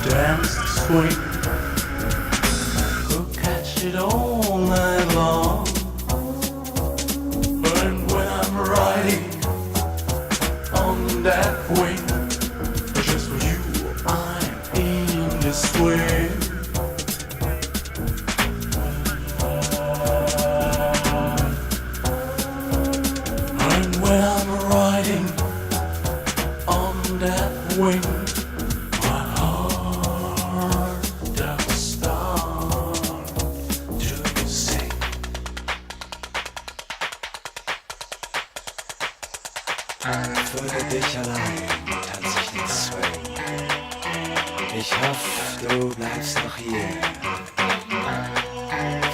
dance the swing. Could catch it all night long. And when I'm riding on that wing, just for you, I'm in the swing. And when I'm riding on that wing, my heart does start to sing. Für dich allein tanz ich den Swing. Ich hoffe, du bleibst noch hier.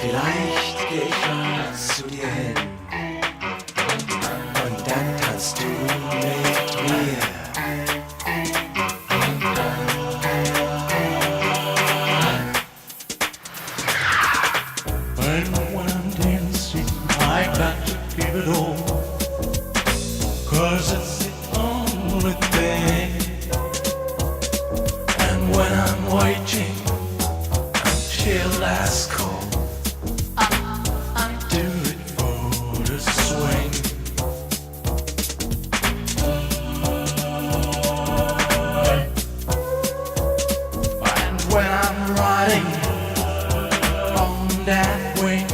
Vielleicht geh ich mal zu dir hin. Und dann tanzt du mit mir. And when I'm dancing, I got to give it all, 'cause it's the only thing. And when I'm waiting until last call, I do it for the swing. And when I'm riding on that wing,